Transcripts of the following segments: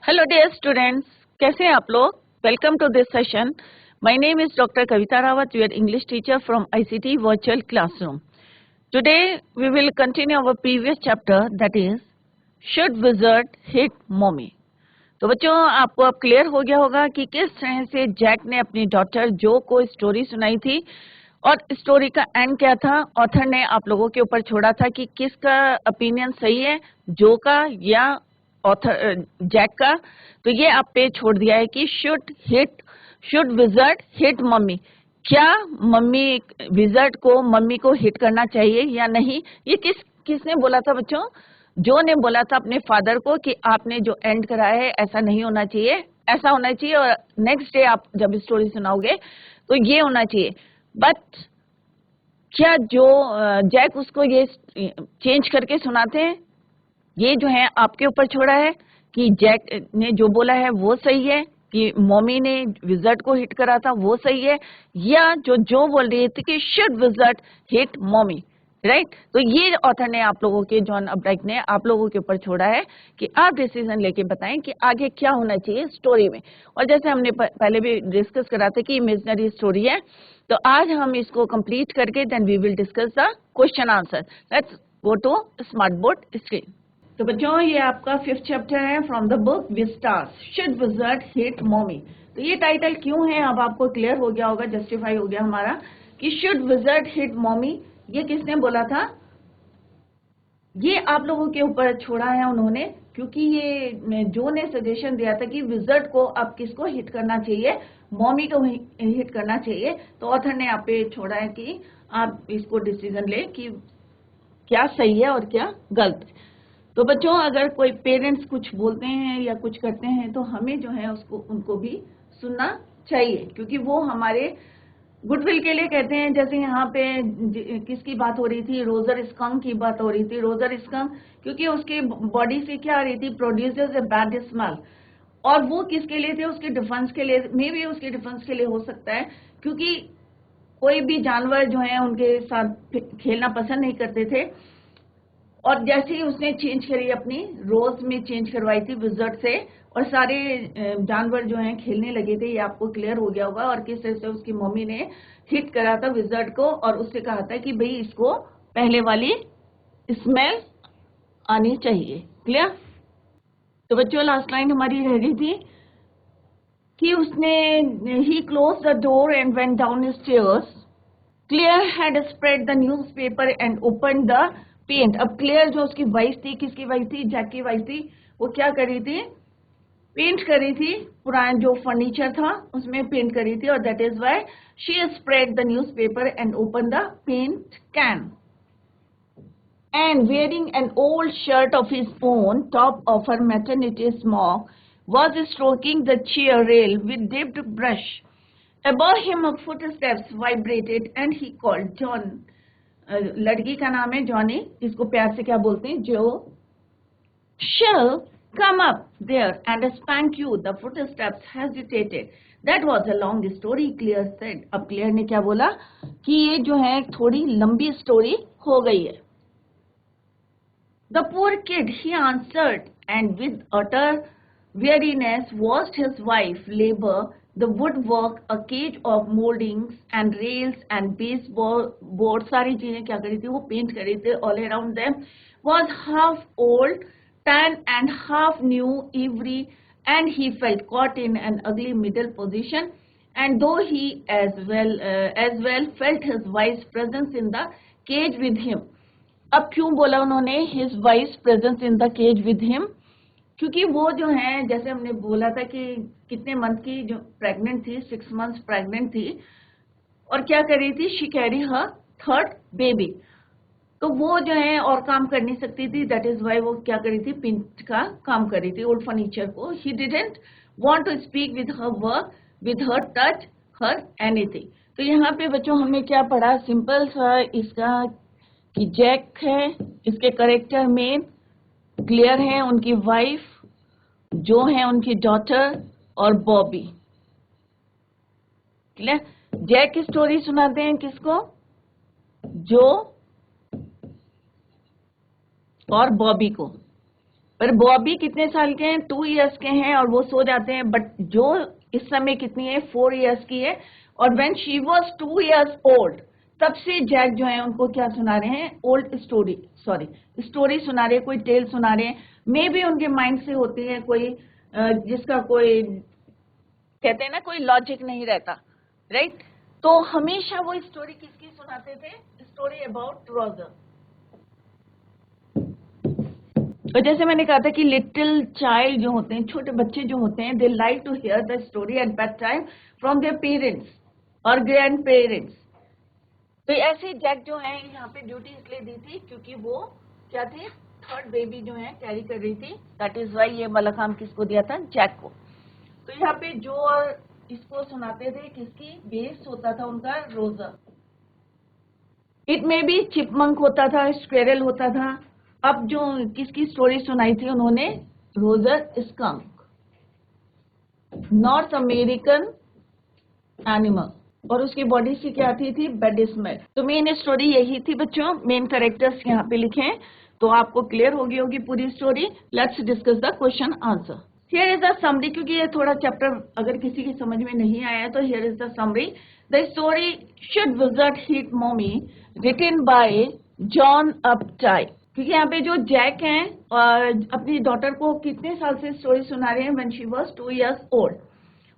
Hello dear students, कैसे हैं आप लोग। Welcome to this session. My name is doctor Kavita Rawat, your English teacher from ICT virtual classroom. Today we will continue our previous chapter, that is should wizard hit mommy. तो बच्चों, आपको अब clear हो गया होगा कि किस तरह से जैक ने अपनी डॉटर जो को स्टोरी सुनाई थी और स्टोरी का एंड क्या था। ऑथर ने आप लोगों के ऊपर छोड़ा था कि किसका ओपिनियन सही है, जो का या ऑथर जैक का। तो ये आप पे छोड़ दिया है कि शुड विज़ार्ड हिट मम्मी। क्या मम्मी विज़ार्ड को मम्मी को हिट करना चाहिए या नहीं। ये किसने बोला था बच्चों? जो ने बोला था अपने फादर को कि आपने जो एंड कराया है ऐसा नहीं होना चाहिए, ऐसा होना चाहिए और नेक्स्ट डे आप जब स्टोरी सुनाओगे तो ये होना चाहिए। बट क्या जो जैक उसको ये चेंज करके सुनाते हैं? ये जो है आपके ऊपर छोड़ा है कि जैक ने जो बोला है वो सही है, कि मम्मी ने विज़ार्ड को हिट करा था वो सही है, या जो बोल रही थी कि should wizard hit mummy, right. तो ये ऑथर ने आप लोगों के, जॉन अपडाइक ने आप लोगों के ऊपर छोड़ा है कि आप डिसीजन लेके बताएं कि आगे क्या होना चाहिए स्टोरी में। और जैसे हमने पहले भी डिस्कस करा था कि इमेजिनरी स्टोरी है, तो आज हम इसको कंप्लीट करके then we will discuss the question answer. Let's go to smart board screen. तो बच्चों, ये आपका 5th चैप्टर है from the book Vistas, should wizard hit mommy. तो ये टाइटल क्यों है अब आपको क्लियर हो गया होगा, जस्टिफाई हो गया हमारा कि शुड विज़ार्ड हिट मॉमी। ये किसने बोला था? ये आप लोगों के ऊपर छोड़ा है उन्होंने, क्योंकि ये जो ने सजेशन दिया था कि विज़ार्ड को अब किसको हिट करना चाहिए, मॉमी को हिट करना चाहिए। तो ऑथर ने आप पे छोड़ा है कि आप इसको डिसीजन ले कि क्या सही है और क्या गलत। तो बच्चों, अगर कोई पेरेंट्स कुछ बोलते हैं या कुछ करते हैं तो हमें जो है उसको उनको भी सुनना चाहिए, क्योंकि वो हमारे गुडविल के लिए कहते हैं। जैसे यहाँ पे किसकी बात हो रही थी, रोजर स्कंक की बात हो रही थी। रोजर स्कंक क्योंकि उसके बॉडी से क्या आ रही थी, प्रोड्यूसर्स ए बैड स्मेल। और वो किसके लिए थे? उसके डिफेंस के लिए, मे भी उसके डिफेंस के लिए हो सकता है, क्योंकि कोई भी जानवर जो है उनके साथ खेलना पसंद नहीं करते थे। और जैसे ही उसने चेंज करी, अपनी रोज में चेंज करवाई थी विज़ार्ड से, और सारे जानवर जो हैं खेलने लगे थे। ये आपको क्लियर हो गया होगा। और किस तरह से उसकी मम्मी ने हिट करा था विज़ार्ड को और उससे कहा था कि भाई इसको पहले वाली स्मेल आनी चाहिए। क्लियर? तो बच्चों, लास्ट लाइन हमारी रह गई थी कि उसने ही close the door and went down stairs. Clear had spread the newspaper and open the paint. अब क्लियर जो उसकी वाइफ थी, किसकी वाइफ थी? जैक की वाइफ थी। वो क्या करी थी? पेंट करी थी। पुराना जो फर्नीचर था उसमें पेंट करी थी, और that is why she spread the newspaper and open the paint can. And wearing an old shirt of his own, top of her maternity smock, was stroking the chair rail with dipped brush. Above him, footsteps vibrated, and he called John. लड़की का नाम है Johnny, इसको प्यार से क्या बोलते हैं? जो। Shall come up there and spank you. The footsteps hesitated. That was a long story, Claire said. अब क्लियर ने क्या बोला कि ये जो है थोड़ी लंबी स्टोरी हो गई है। The poor kid, he answered, and with utter weariness watched his wife labor the woodwork, a cage of moldings and rails and baseboard, सारी चीजें क्या करी थी? वो पेंट करी थी। All around them was half old, tan and half new ivory, and he felt caught in an ugly middle position. And though he as well felt his wife's presence in the cage with him. अब क्यों बोला उन्होंने his wife presence in the cage with him? क्योंकि वो जो है, जैसे हमने बोला था कि कितने मंथ की जो प्रेग्नेंट थी, 6 months प्रेग्नेंट थी, और क्या कर रही थी? She carry her 3rd baby. तो वो जो है और काम कर नहीं सकती थी, दैट इज वाई वो क्या करी थी? पेंट का काम कर रही थी ओल्ड फर्नीचर को। He didn't want to speak with her work, with her touch, her anything. तो यहाँ पे बच्चों हमने क्या पढ़ा? सिंपल सा इसका कि जैक है, इसके करेक्टर में क्लियर है, उनकी वाइफ, जो है उनकी डॉटर, और बॉबी। क्लियर? जैक की स्टोरी सुनाते हैं किसको? जो और बॉबी को। पर बॉबी कितने साल के हैं, 2 इयर्स के हैं और वो सो जाते हैं, बट जो इस समय कितनी है, 4 इयर्स की है। और when she was 2 years old, तब से जैक जो है उनको क्या सुना रहे हैं, ओल्ड स्टोरी, स्टोरी सुना रहे हैं, कोई टेल सुना रहे हैं। मे बी उनके माइंड से होती है कोई जिसका कोई कहते हैं ना कोई लॉजिक नहीं रहता, राइट। तो हमेशा वो स्टोरी किसकी सुनाते थे, स्टोरी अबाउट रोजर। तो जैसे मैंने कहा था कि लिटिल चाइल्ड जो होते हैं, छोटे बच्चे जो होते हैं, they like to hear the story at that time from their parents और ग्रैंड पेरेंट्स। तो ऐसे जैक जो है यहाँ पे ड्यूटी इसलिए दी थी क्योंकि वो क्या थी, थर्ड बेबी जो है कैरी कर रही थी, दैट इज वाई ये वाला काम किसको दिया था, जैक को। तो यहाँ पे जो और इसको सुनाते थे किसकी बेस होता था उनका रोजर। इट में भी चिपमंक होता था, स्क्वेरल होता था। अब जो किसकी स्टोरी सुनाई थी उन्होंने, Roger skunk, north American animal, और उसकी बॉडी से क्या आती थी, बैड स्मेल। तो मेन स्टोरी यही थी बच्चों, मेन कैरेक्टर्स यहाँ पे लिखे हैं, तो आपको क्लियर होगी पूरी story. Let's discuss the question answer. Here is the summary, क्योंकि ये थोड़ा चैप्टर अगर किसी की समझ में नहीं आया तो here is the summary. The story should wizard hit mommy written by John Updike. क्योंकि यहाँ पे जो जैक हैं और अपनी डॉटर को कितने साल से स्टोरी सुना रहे हैं, when she was 2 years old,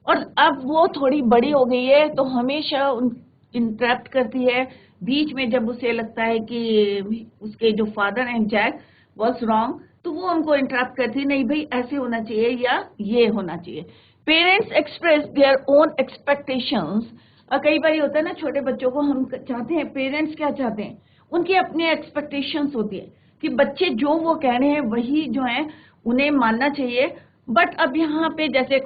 और अब वो थोड़ी बड़ी हो गई है तो हमेशा इंटरप्ट करती है बीच में, जब उसे लगता है कि उसके जो फादर हैं जैक वाज रॉन्ग, तो वो उनको इंटरप्ट करती है, नहीं भाई ऐसे होना चाहिए या ये होना चाहिए। Parents express their own expectations. और कई बार होता है ना, छोटे बच्चों को हम चाहते हैं, पेरेंट्स क्या चाहते हैं, उनकी अपनी एक्सपेक्टेशंस होती है कि बच्चे जो वो कह रहे हैं वही जो है उन्हें मानना चाहिए। बट अब यहाँ पे जैसे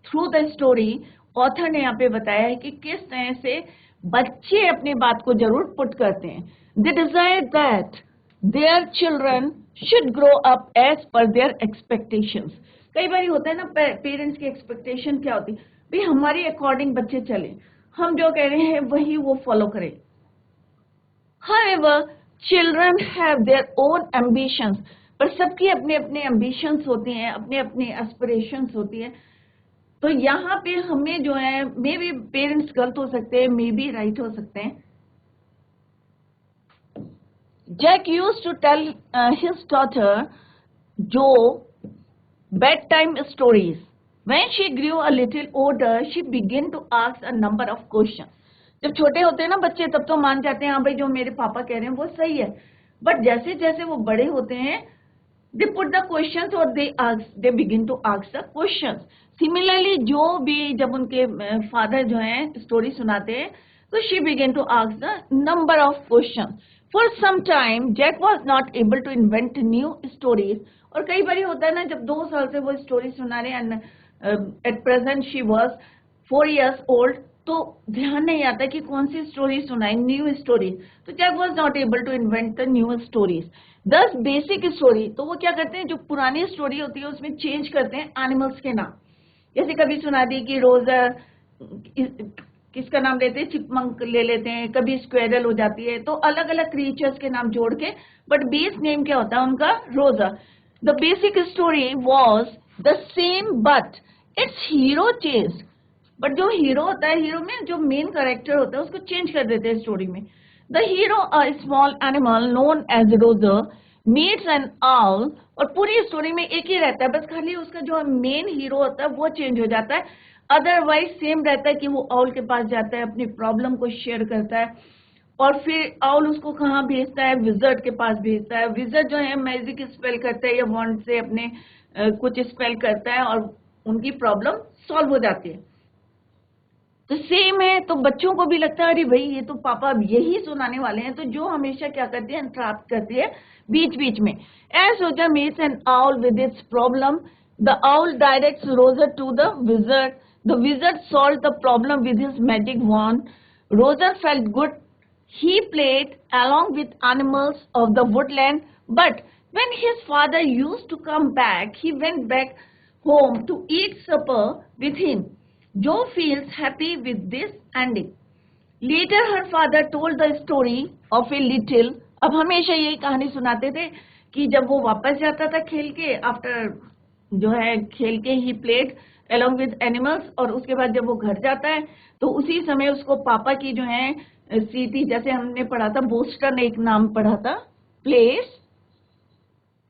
थ्रू द स्टोरी ऑथर ने यहाँ पे बताया है कि किस तरह से बच्चे अपनी बात को जरूर पुट करते हैं। They desire that their children should grow up as per their expectations. कई बार होता है ना, पेरेंट्स की एक्सपेक्टेशन क्या होती है, भाई हमारी अकॉर्डिंग बच्चे चले, हम जो कह रहे हैं वही वो फॉलो करें। However, children have their own ambitions, पर सबकी अपने अपने ambitions होती हैं, अपने अपने aspirations होती हैं। तो यहाँ पे हमें जो है, मे बी पेरेंट्स गलत हो सकते हैं, मे बी राइट हो सकते हैं। Jack used to tell his daughter Jo bedtime stories. When she grew a little older, she began to ask a number of questions. जब छोटे होते हैं ना बच्चे, तब तो मान जाते हैं हाँ भाई जो मेरे पापा कह रहे हैं वो सही है, बट जैसे जैसे वो बड़े होते हैं, they put the questions or they begin to ask the questions. Similarly, जो भी जब उनके फादर जो हैं स्टोरी सुनाते हैं, तो she began to ask the number of questions. For some time, Jack was not able to invent new stories. और कई बार होता है ना, जब 2 साल से वो स्टोरी सुना रहे हैं, at present she was 4 years old, तो ध्यान नहीं आता कि कौन सी स्टोरी सुनाए, न्यू स्टोरी। तो Jack was not able to invent the new stories. 10 basic story, तो वो क्या करते हैं, जो पुरानी स्टोरी होती है उसमें चेंज करते हैं एनिमल्स के नाम। जैसे कभी सुना दी कि रोजर, किसका नाम लेते हैं, चिपमंक ले लेते हैं, कभी स्क्वेरल हो जाती है, तो अलग अलग क्रिएचर्स के नाम जोड़ के, बट बेस नेम क्या होता है उनका, Roger. The basic story was the same but it's hero change. But जो हीरो होता है, हीरो में जो मेन कैरेक्टर होता है उसको चेंज कर देते हैं स्टोरी में। The hero a small animal known as Roger meets an owl, और पूरी स्टोरी में एक ही रहता है, बस खाली उसका जो मेन हीरो होता है वो चेंज हो जाता है, अदरवाइज सेम रहता है कि वो आउल के पास जाता है, अपनी प्रॉब्लम को शेयर करता है, और फिर आउल उसको कहाँ भेजता है, विजर्ड के पास भेजता है। विजर्ड जो है मैजिक स्पेल करता है या वॉन्ड से अपने कुछ स्पेल करता है और उनकी प्रॉब्लम सॉल्व हो जाती है। तो सेम है, तो बच्चों को भी लगता है अरे भाई ये तो पापा अब यही सुनाने वाले हैं, तो जो हमेशा क्या करती है, इंटरप्ट करती है बीच बीच में। As Roger meets an owl with its problem, the owl directs Roger to the wizard, the wizard solve the problem with his magic wand, Roger felt good, he played along with animals of the woodland, but when his father used to come back, he went back home to eat supper with him. Joe feels happy with this ending. Later her father told the story of a little, अब हमेशा यही कहानी सुनाते थे कि जब वो वापस जाता था खेल के, आफ्टर जो है खेल के he played along with animals, और उसके बाद जब वो घर जाता है तो उसी समय उसको पापा की जो है सीटी, जैसे हमने पढ़ा था बोस्टन एक नाम पढ़ा था प्लेस,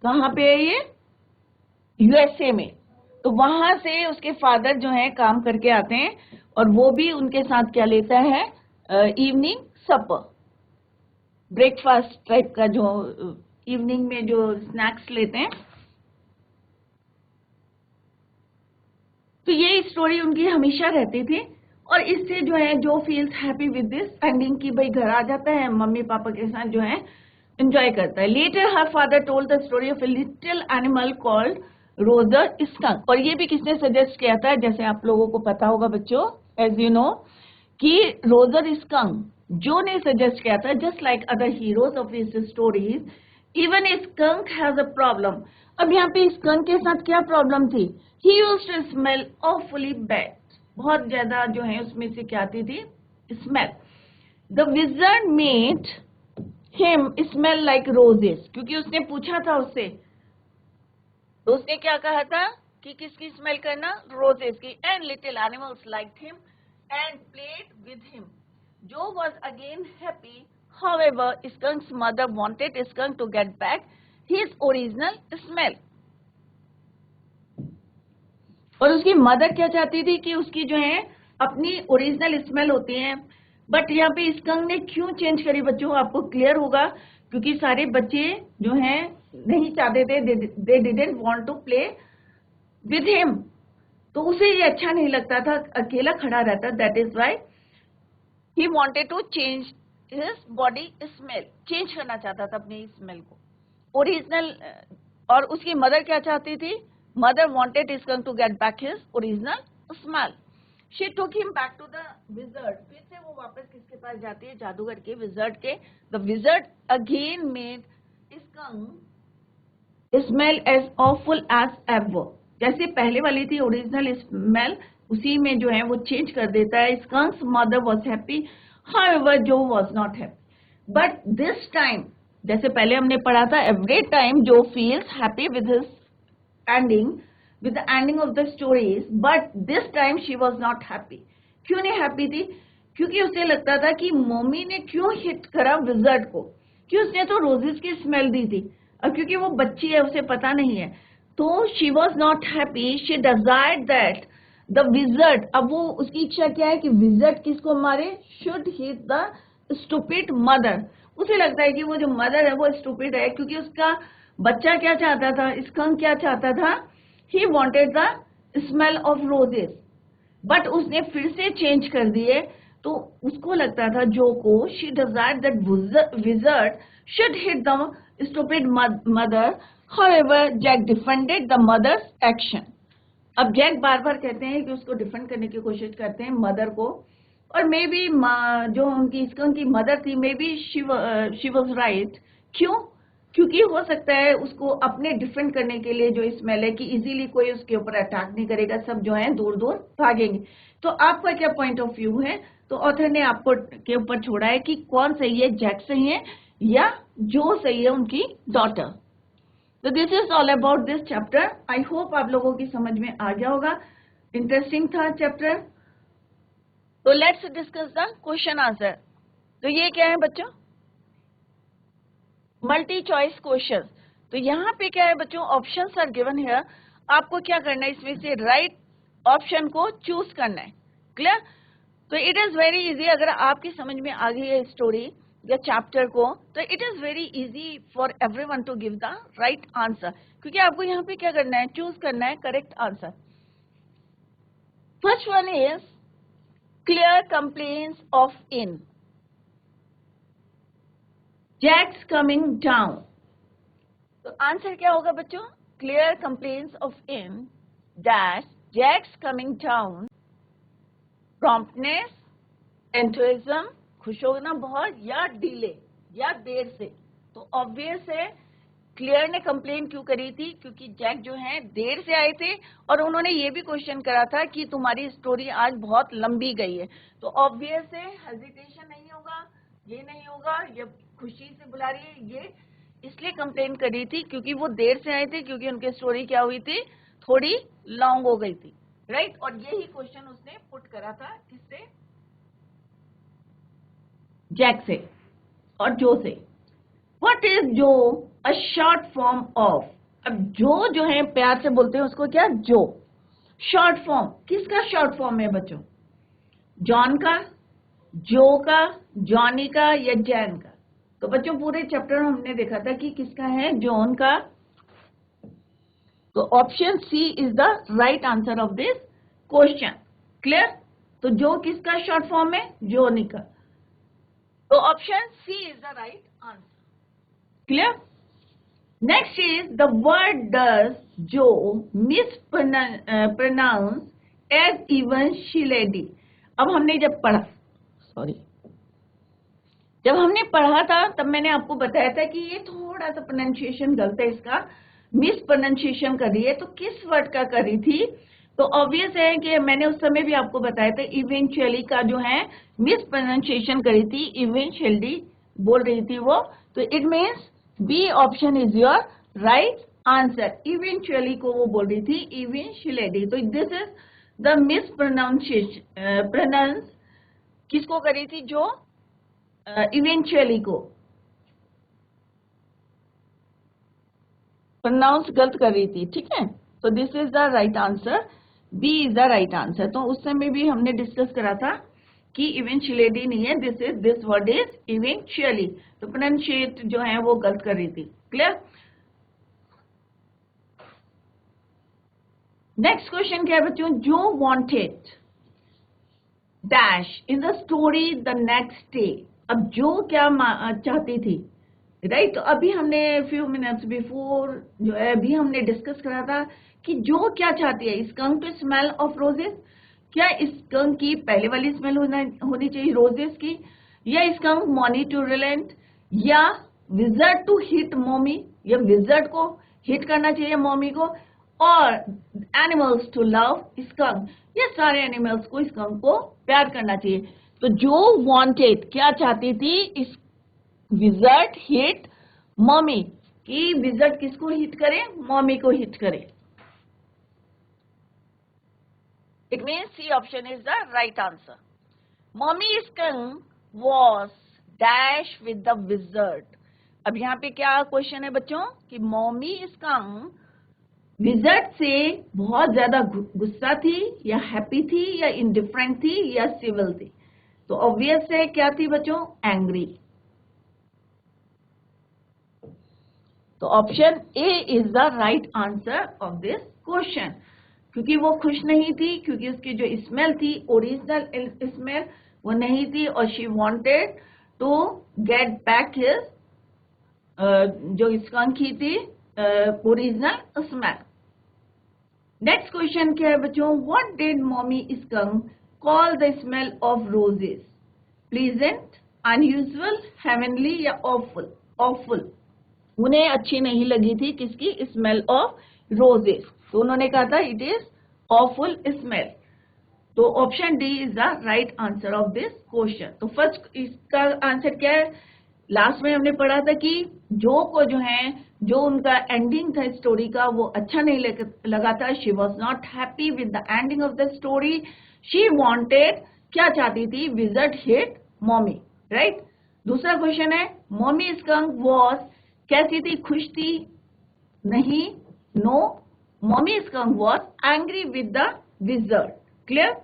कहाँ पे है ये, यूएसए में। तो वहां से उसके फादर जो है काम करके आते हैं और वो भी उनके साथ क्या लेता है, इवनिंग सपर, ब्रेकफास्ट टाइप का जो इवनिंग में जो स्नैक्स लेते हैं। तो ये स्टोरी उनकी हमेशा रहती थी और इससे जो है जो feels happy with this ending की भाई घर आ जाता है मम्मी पापा के साथ जो है एंजॉय करता है। Later her father told the story of a little animal called Roger Skunk, और ये भी किसने सजेस्ट किया था, जैसे आप लोगों को पता होगा बच्चों, एज यू नो, कि रोजर स्कंक जो ने सजेस्ट किया था, just like other heroes of his stories, even a skunk has a problem. अब यहाँ पे स्कंक के साथ क्या प्रॉब्लम थी, he used to smell awfully bad, बहुत ज्यादा जो है उसमें से क्या आती थी, smell. The wizard made him smell like roses, क्योंकि उसने पूछा था उससे, तो उसने क्या कहा था कि किसकी स्मेल करना, रोजेस की। And little animals liked him and played with him, Joe was again happy. However, Skunk's mother wanted Skunk to get back his original smell. और उसकी मदर क्या चाहती थी कि उसकी जो है अपनी ओरिजिनल स्मेल होती है। बट यहाँ पे स्कंक ने क्यों चेंज करी बच्चों, आपको क्लियर होगा, क्योंकि सारे बच्चे जो हैं नहीं चाहते थे, they didn't want to play with him, तो उसे ये अच्छा नहीं लगता था, अकेला खड़ा रहता, that is why he wanted to change his body smell, change करना चाहता था अपनी स्मेल को ओरिजिनल। और उसकी मदर क्या चाहती थी, mother wanted skunk to get back his original smell. She took him back to the wizard. फिर से वो वापस किसके पास जाती है, जादूगर के, विजर्ड के। The wizard again made skunk smell as awful as ever. जैसे पहले वाली थी ओरिजिनल स्मेल, उसी में जो है वो चेंज कर देता है। Skunk's mother was happy, however Joe was not happy. But this time, जैसे पहले हमने पढ़ा था, every time Joe feels happy with his ending, with the ending of the stories, but this time she was not happy. क्यों नहीं happy थी, क्योंकि उसे लगता था कि मम्मी ने क्यों हिट करा विजर्ड को, कि उसने तो रोजेस की स्मेल दी थी, और क्योंकि वो बच्ची है उसे पता नहीं है, तो she was not happy. She desired that the wizard, अब वो उसकी इच्छा क्या है कि विजर्ड किसको मारे, should hit the stupid mother. उसे लगता है कि वो जो मदर है वो स्टूपिड है, क्योंकि उसका बच्चा क्या चाहता था, स्कंक क्या चाहता था, he wanted the smell of roses, but उसने फिर से चेंज कर दिए। तो उसको लगता था जो को, she desired that wizard should hit the stupid mother, however Jack defended the mother's action. अब जैक बार बार कहते हैं कि उसको डिफेंड करने की कोशिश करते हैं मदर को, और मे बी जो उनकी स्कंक की मदर थी, may be she was right. क्यों, क्योंकि हो सकता है उसको अपने डिफेंड करने के लिए जो स्मेल है कि इजीली कोई उसके ऊपर अटैक नहीं करेगा, सब जो है दूर दूर भागेंगे। तो आपका क्या पॉइंट ऑफ व्यू है, तो ऑथर ने आपको के ऊपर छोड़ा है कि कौन सही है, जैक सही है या जो सही है उनकी डॉटर। तो this is all about this chapter. I hope आप लोगों की समझ में आ गया होगा, इंटरेस्टिंग था चैप्टर। तो let's discuss the question answer. तो ये क्या है बच्चों, मल्टी चॉइस क्वेश्चन। तो यहाँ पे क्या है बच्चों, ऑप्शंस आर गिवन हियर, आपको क्या करना है, इसमें से राइट ऑप्शन को चूज करना है, क्लियर। तो इट इज वेरी इजी, अगर आपकी समझ में आ गई है स्टोरी या चैप्टर को, तो it is very easy for everyone to give the right answer, क्योंकि आपको यहाँ पे क्या करना है, चूज करना है correct answer. First one is clear complaints of in, Jack's coming down. तो आंसर क्या होगा बच्चों, clear complaints of in that Jack's coming down, promptness, enthusiasm, खुश होना बहुत, या डिले या देर से। तो ऑब्वियस है क्लियर ने कंप्लेन क्यों करी थी, क्योंकि जैक जो है देर से आए थे और उन्होंने ये भी क्वेश्चन करा था कि तुम्हारी स्टोरी आज बहुत लंबी गई है। तो ऑब्वियस है हेजिटेशन नहीं होगा, ये नहीं होगा, ये खुशी से बुला रही है, ये इसलिए कंप्लेन करी थी क्योंकि वो देर से आए थे, क्योंकि उनकी स्टोरी क्या हुई थी, थोड़ी लॉन्ग हो गई थी, राइट। और यही क्वेश्चन उसने पुट करा था किससे, जैक से और जो से। व्हाट इज जो, अ शॉर्ट फॉर्म ऑफ। अब जो है प्यार से बोलते हैं उसको क्या, जो। शॉर्ट फॉर्म, किसका शॉर्ट फॉर्म है बच्चों, जॉन का, जो का, जॉनी का या जैन का। तो बच्चों पूरे चैप्टर में हमने देखा था कि किसका है, जॉन का। तो option C is the right answer of this question. Clear. तो जो किसका शॉर्ट फॉर्म है, जोनी का। तो option C is the right answer. Clear. Next is the word does Jo mispronounce as even शिलेडी। अब हमने जब पढ़ा, जब हमने पढ़ा था तब मैंने आपको बताया था कि ये थोड़ा सा प्रोनाउंसिएशन गलत है, इसका मिस प्रोनाउंसिएशन कर रही है। तो किस वर्ड का करी थी, तो ऑब्वियस है कि मैंने उस समय भी आपको बताया था इवेंचुअली का जो है मिस प्रोनाउंसिएशन करी थी, इवेंचुअली बोल रही थी वो। तो it means B option is your right answer. Eventually को वो बोल रही थी इवेंचुअली। तो this is the mispronunciation, pronounce किसको करी थी, जो इवेंचुअली को प्रोनाउंस गलत कर रही थी, ठीक है। तो this is the right answer, B is the right answer. तो उस समय भी हमने डिस्कस करा था कि इवेंचुअली नहीं है, दिस वर्ड इज इवेंचुअली। तो प्रोनाउंशिएट जो है वो गलत कर रही थी। क्लियर। नेक्स्ट क्वेश्चन क्या है बच्चों, जो wanted dash in the story the next day. अब जो क्या चाहती थी, राइट। तो अभी हमने फ्यू मिनट्स बिफोर जो है अभी हमने डिस्कस करा था कि जो क्या चाहती है, skunk to smell of roses. क्या स्कंक की पहले वाली स्मेल होनी चाहिए रोजेस की, या स्कंक मॉनी टू रिलेंट, या विजर्ड टू हिट मॉमी, या विजर्ड को हिट करना चाहिए मॉमी को, और एनिमल्स टू लव स्कंक, या सारे एनिमल्स को स्कंक को प्यार करना चाहिए। तो जो वांटेड क्या चाहती थी, इस विजर्ड हिट मॉमी, कि विजर्ड किसको हिट करे, मॉमी को हिट करे। It means C option is the right answer. Mommy skunk was dash with the wizard. अब यहाँ पे क्या क्वेश्चन है बच्चों कि मॉमी स्कंक विजर्ड से बहुत ज्यादा गुस्सा थी, या हैप्पी थी, या इंडिफरेंट थी, या सिविल थी। तो ऑब्वियस है क्या थी बच्चों, एंग्री। तो option A is the right answer of this question, क्योंकि वो खुश नहीं थी, क्योंकि उसकी जो स्मेल थी ओरिजिनल स्मेल वो नहीं थी, और she wanted to get back his जो स्कंक की थी ओरिजिनल स्मेल। नेक्स्ट क्वेश्चन क्या है बच्चों, what did mommy skunk call the smell of roses, pleasant, unusual, heavenly, या ऑफुल। ऑफुल उन्हें अच्छी नहीं लगी थी किसकी, स्मेल ऑफ रोजेस। तो उन्होंने कहा था इट इज ऑफुल स्मेल। तो option D is the right answer of this question. तो फर्स्ट इसका आंसर क्या है, लास्ट में हमने पढ़ा था कि जो को जो है, जो उनका एंडिंग था स्टोरी का वो अच्छा नहीं लगा था। She was not happy with the ending of the story. She wanted, क्या चाहती थी, विजर्ड हिट मॉमी, राइट। दूसरा क्वेश्चन है, मॉमी स्कंक वॉज कैसी थी, खुश थी, नहीं, no, mommy skunk was angry with the wizard. Clear.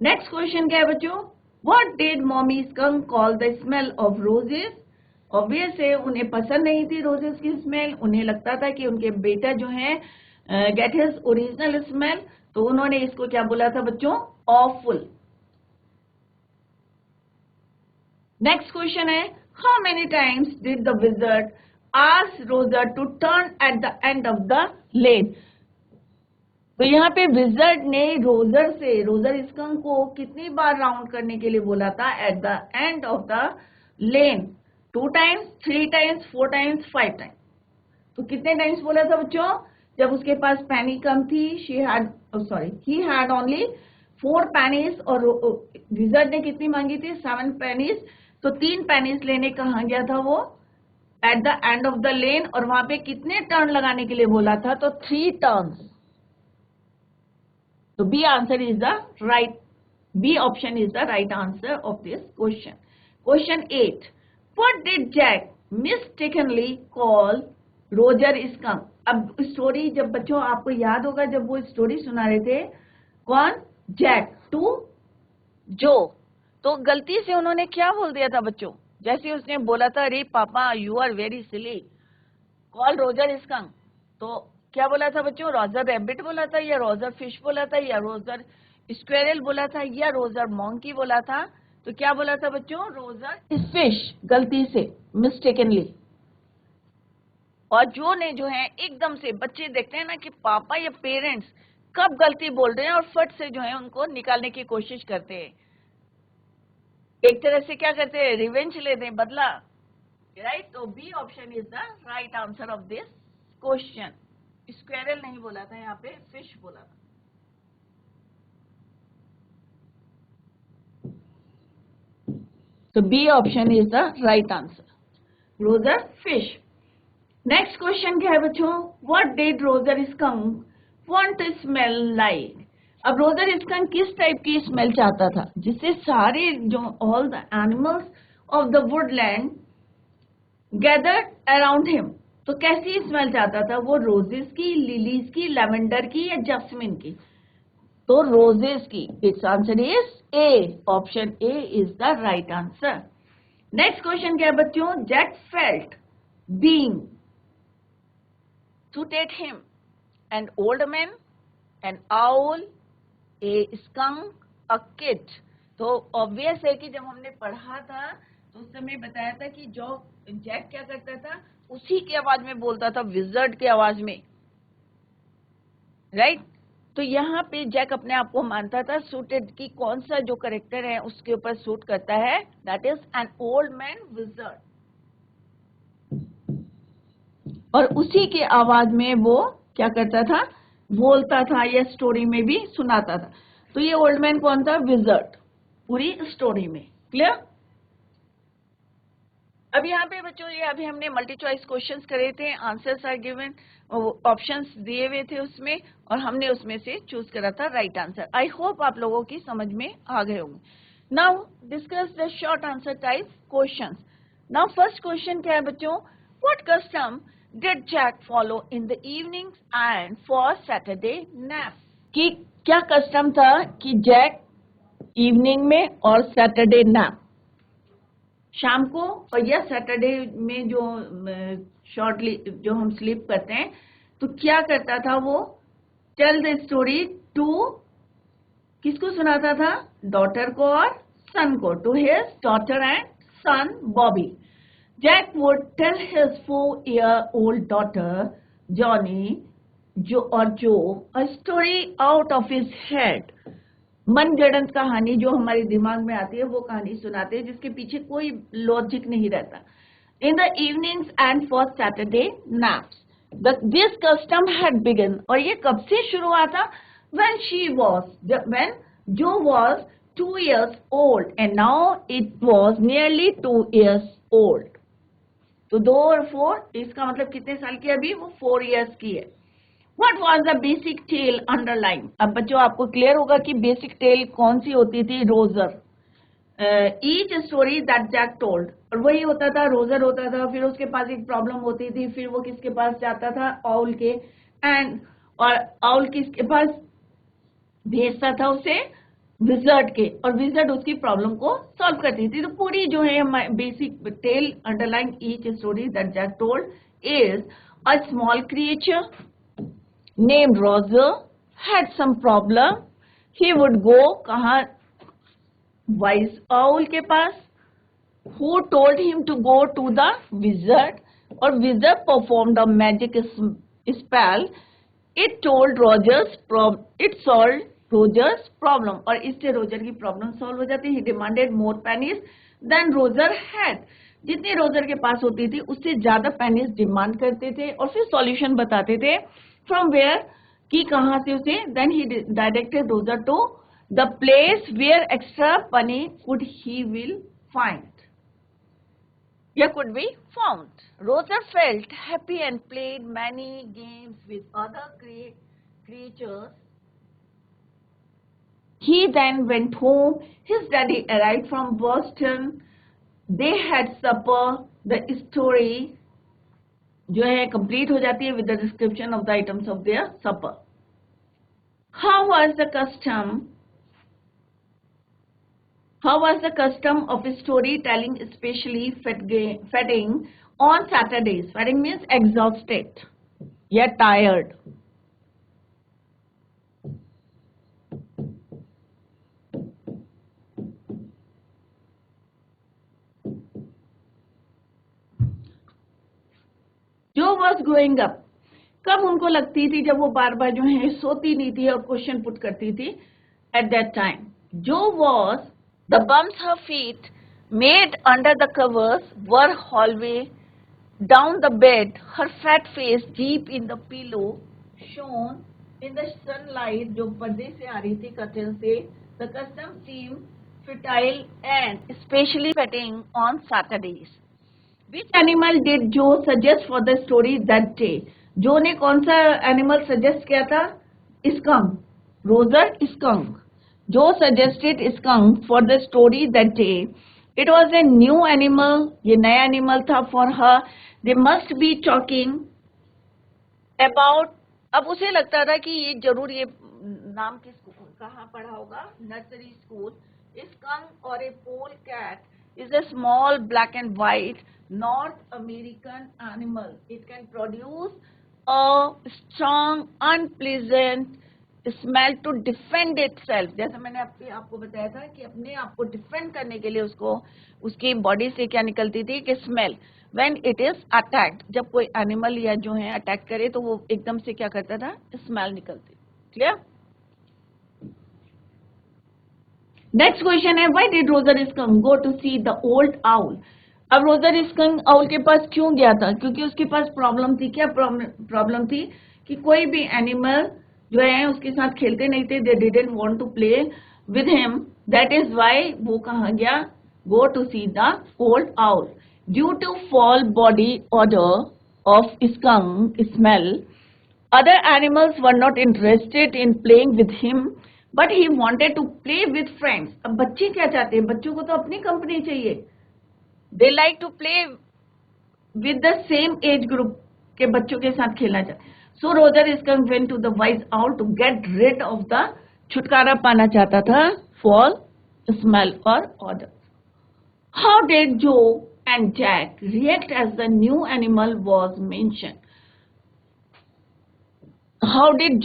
Next question क्या है बच्चों, what did mommy skunk call the smell of roses. Obvious है उन्हें पसंद नहीं थी रोजेस की स्मेल, उन्हें लगता था कि उनके बेटा जो है गेट हिज ओरिजिनल स्मेल। तो उन्होंने इसको क्या बोला था बच्चों, ऑफुल। नेक्स्ट क्वेश्चन है, how many times did the wizard ask Roger to turn at the end of the lane. तो यहाँ पे विजर्ड ने रोजर स्कंक को कितनी बार राउंड करने के लिए बोला था, eight the end of the lane. 2 times, 3 times, 4 times, 5 times. तो कितने टाइम्स बोला था बच्चों, जब उसके पास पैनी कम थी, ही हैड ओनली 4 पेनीज, और विजर्ड ने कितनी मांगी थी, 7 पेनीज। तो 3 पेनीज लेने कहाँ गया था वो, eight the end of the लेन, और वहां पे कितने टर्न लगाने के लिए बोला था, तो 3 टर्न्स। तो B answer is the right, B option is the right answer of this question. Question 8, what did Jack mistakenly call Roger skunk. अब स्टोरी जब बच्चों आपको याद होगा, जब वो स्टोरी सुना रहे थे, कौन, जैक टू जो, तो गलती से उन्होंने क्या बोल दिया था बच्चों, जैसे उसने बोला था, अरे पापा you are very silly, call Roger skunk, तो क्या बोला था बच्चों, रोजर रैबिट बोला था, या रोजर फिश बोला था, या रोजर स्क्वेरल बोला था, या रोजर मॉन्की बोला था। तो क्या बोला था बच्चों, रोजर फिश, गलती से, मिस्टेकनली। और जो ने जो है एकदम से, बच्चे देखते हैं ना कि पापा या पेरेंट्स कब गलती बोल रहे हैं, और फट से जो है उनको निकालने की कोशिश करते हैं, एक तरह से क्या करते हैं, रिवेंज लेते हैं, बदला, राइट। तो B option is the right answer of this question. Squirrel नहीं बोला था, यहाँ पे फिश बोला था। तो B option is the right answer, Roger fish. Next question क्या है बच्चों, what did Roger skunk want to smell like. अब रोजर स्कंक किस टाइप की स्मेल चाहता था, जिससे सारे जो all the animals of the woodland gathered around him, तो कैसी स्मेल चाहता था वो, रोजेस की, लिलीज की, लेवेंडर की, या जैस्मिन की। तो रोजेस की, its answer is A, option A is the right answer. Next question क्या है बच्चों, Jack felt being suited him an old man, an owl, a skunk, a kid। तो ऑब्वियस है कि जब हमने पढ़ा था तो उस समय बताया था कि जो जैक क्या करता था, उसी की आवाज में बोलता था, विजर्ड की आवाज में, राइट। तो यहाँ पे जैक अपने आप को मानता था सूटेड की, कौन सा जो करेक्टर है उसके ऊपर सूट करता है, that is an old man wizard, और उसी की आवाज में वो क्या करता था, बोलता था, या स्टोरी में भी सुनाता था। तो ये ओल्ड मैन कौन था, विजर्ड, पूरी स्टोरी में, क्लियर। अब यहाँ पे बच्चों ये अभी हमने मल्टी चॉइस क्वेश्चंस करे थे, आंसर्स आर गिवन, ऑप्शंस दिए हुए थे उसमें, और हमने उसमें से चूज करा था राइट आंसर। आई होप आप लोगों की समझ में आ गए होंगे। Now discuss the short answer type questions. Now first question क्या है बच्चों, what custom did Jack follow in the evenings and for Saturday nap. कि क्या कस्टम था कि जैक इवनिंग में और सैटरडे नैप, शाम को, और या सैटरडे में जो शॉर्टली जो हम स्लीप करते हैं, तो क्या करता था वो, टेल द स्टोरी टू, किसको सुनाता था, डॉटर को और सन को, to his daughter and son Bobby. Jack would tell his 4-year-old daughter Johnny a story out of his head। मनगढ़ंत कहानी जो हमारे दिमाग में आती है वो कहानी सुनाते हैं, जिसके पीछे कोई लॉजिक नहीं रहता। In the evenings and for Saturday naps, this custom had begun। और ये कब से शुरू हुआ था, when Joe was 2 years old and now it was nearly 2 years old। तो 2 और 4, इसका मतलब कितने साल की, अभी वो 4 इयर्स की है। What was the basic tale underlying। अब बच्चों आपको क्लियर होगा कि बेसिक टेल कौन सी होती थी, Roger, each story that Jack told, और वही होता था, रोजर होता था, फिर उसके पास एक प्रॉब्लम होती थी, फिर वो किसके पास जाता था, आउल के, एंड और आउल किसके पास भेजता था उसे, विजर्ड के, और विजर्ड उसकी प्रॉब्लम को सॉल्व करती थी। तो पूरी जो है basic tale underlying each story that Jack told is a small creature named Roger had some problem, he would go, कहा, वाइज आउल के पास, who told him to go to the wizard, और wizard performed a magic spell, it solved Roger's problem, और इससे Roger की problem solve हो जाती। he demanded more pennies than Roger had, जितनी Roger के पास होती थी उससे ज्यादा पेनीज डिमांड करते थे, और फिर सॉल्यूशन बताते थे, फ्रॉम वेयर, कि कहां से उसे, then he directed Roger to the place where extra penny could he will find। here could be found. Roger felt happy and played many games with other creatures. He then went home. His daddy arrived from Boston. They had supper. The story जो है complete हो जाती है with the description of the items of their supper. How was the custom of storytelling, especially fetting on Saturdays? Fetting means exhausted, yet tired. Joe was growing up. कब उनको लगती थी? जब वो बार बार जो है सोती नहीं थी और क्वेश्चन पुट करती थी. At that time, Joe was the bumps her feet made under the covers were hallway down the bed. Her fat face deep in the pillow shone in the sunlight जो पर्दे से आ रही थी, curtain से. The custom seemed fertile and especially fitting on Saturdays. Which animal did Joe suggest for the story that day? जो ने कौन सा एनिमल सजेस्ट किया था? Skunk. Roger skunk. Joe suggested skunk for the story that day. It was a new animal. ये नया animal था for her. They must be talking about. अब उसे लगता था कि ये जरूर ये नाम किस कहाँ पढ़ा होगा? Nursery school. Skunk or a polecat is a small black and white North American animal. It can produce a strong, unpleasant smell to defend itself. जैसा मैंने आपको बताया था कि अपने आप को डिफेंड करने के लिए उसको उसकी बॉडी से क्या निकलती थी कि smell. When it is attacked, जब कोई एनिमल या जो है अटैक करे तो वो एकदम से क्या करता था? स्मेल निकलती. क्लियर? नेक्स्ट क्वेश्चन है, why did Roger Skunk go to see the old owl? अब रोजर स्कंक आउल के पास क्यों गया था? क्योंकि उसके पास प्रॉब्लम थी. क्या प्रॉब्लम थी? कि कोई भी एनिमल जो है उसके साथ खेलते नहीं थे. They didn't want to play with him. That is why वो कहाँ गया? Go to see the old owl. Due to foul body odour of skunk smell, other animals were not interested in playing with him, but he wanted to play with friends. अब बच्चे क्या चाहते हैं? बच्चों को तो अपनी कंपनी चाहिए. They like to play with the same age group के बच्चों के साथ खेलना चाहते. So Roger Skunk went to the wise owl to get rid of the छुटकारा पाना चाहता था for smell or odor. How did Joe and Jack react as the new animal was mentioned? How did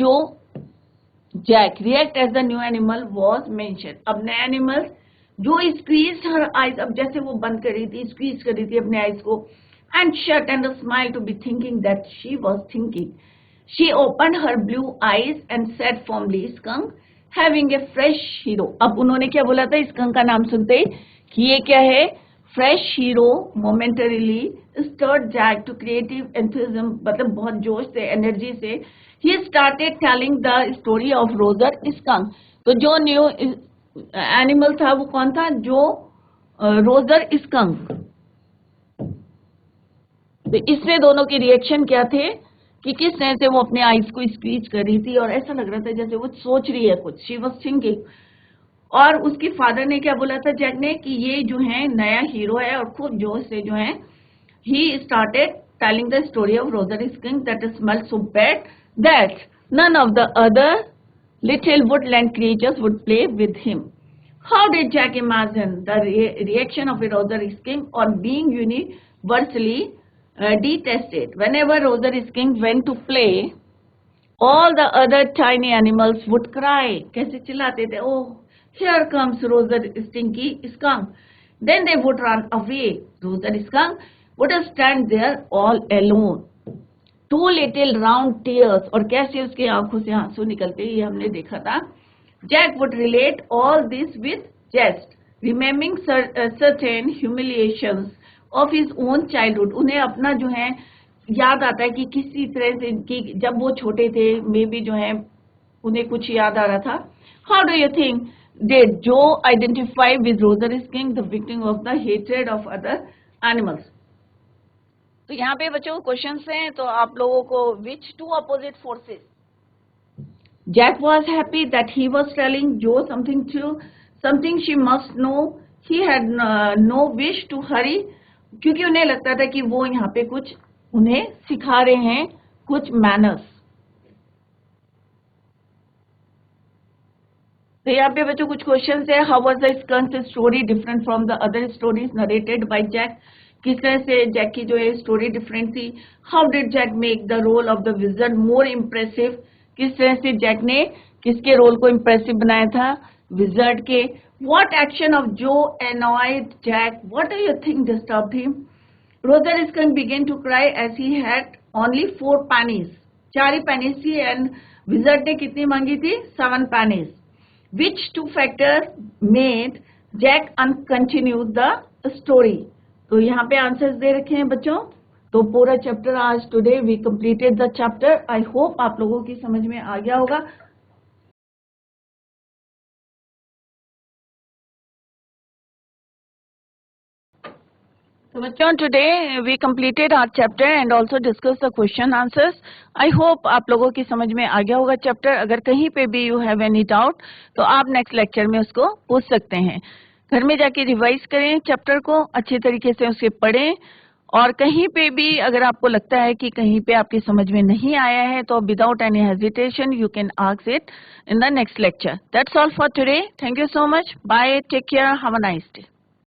Jack react as the new animal was mentioned? अब नया animal जो squeezed her eyes, अब जैसे वो बंद कर रही थी, squeeze कर रही थी अपने eyes को, and shut and smiled to be thinking that she was thinking. She opened her blue eyes and said firmly, skunk having a fresh hero. अब उन्होंने क्या बोला था? skunk का नाम सुनते ही कि ये क्या है? fresh hero momentarily stirred Jack to creative enthusiasm. मतलब बहुत जोश से, एनर्जी से he started telling the story of Roger Skunk. तो जो न्यू एनिमल था वो कौन था? जो रोजर स्कंक. तो इसमें दोनों के रिएक्शन क्या थे कि किस तरह से वो अपने आईज को स्क्वीज कर रही थी और ऐसा लग रहा था जैसे वो सोच रही है कुछ. She was thinking. और उसकी फादर ने क्या बोला था जैक ने कि ये जो है नया हीरो है और खूब जोश से जो है he started telling the story of Roger skunk that smelled so bad that none of the other little woodland creatures would play with him. How did Jack imagine the reaction of a Roger Skunk on being universally detested? Whenever Roger Skunk went to play, all the other tiny animals would cry. कैसे चिल्लाते थे? Oh, here comes Roger Stinky Skunk. Then they would run away. Roger Skunk would stand there all alone. Two little round tears, और कैसे उसके आंखों से आंसू निकलते ये हमने देखा था. Jack would relate all this with jest, remembering certain humiliations of his own childhood. उन्हें अपना जो है याद आता है कि किसी तरह से कि जब वो छोटे थे मे बी जो है उन्हें कुछ याद आ रहा था. How do you think did Joe identify with Roger Skunk, the victim of the hatred of other animals? तो यहाँ पे बच्चों क्वेश्चन हैं, तो आप लोगों को which two opposite forces? Jack was happy that he was telling Joe something true, something she must know. He had no wish to hurry, क्योंकि उन्हें लगता था कि वो यहाँ पे कुछ उन्हें सिखा रहे हैं, कुछ मैनर्स। तो यहाँ पे बच्चों कुछ क्वेश्चन है। How was the skunk story different from the other stories narrated by Jack? किस तरह से जैक की जो है स्टोरी डिफरेंट थी? How did Jack make the role of the wizard more impressive? किस तरह से जैक ने किसके रोल को इम्प्रेसिव बनाया था? विजर्ड के। What action of Jo annoyed Jack? What do you think disturbed him? Roger skunk began to cry as he had only 4 pennies. 4 he pennies थी एंड विजर्ड ने कितनी मांगी थी? 7 pennies. Which two factors made Jack uncontinue the story? तो यहाँ पे answers दे रखे हैं बच्चों। तो पूरा चैप्टर आज today we completed the chapter. I hope आप लोगों की समझ में आ गया होगा। So बच्चों today we completed our chapter and also discuss the question answers. I hope आप लोगों की समझ में आ गया होगा चैप्टर। अगर कहीं पे भी यू हैव एनी डाउट तो आप नेक्स्ट लेक्चर में उसको पूछ सकते हैं। घर में जाके रिवाइज करें चैप्टर को, अच्छे तरीके से उसे पढ़ें, और कहीं पे भी अगर आपको लगता है कि कहीं पे आपकी समझ में नहीं आया है तो without any hesitation you can ask it in the next lecture. That's all for today. Thank you so much. Bye, take care, have a nice day.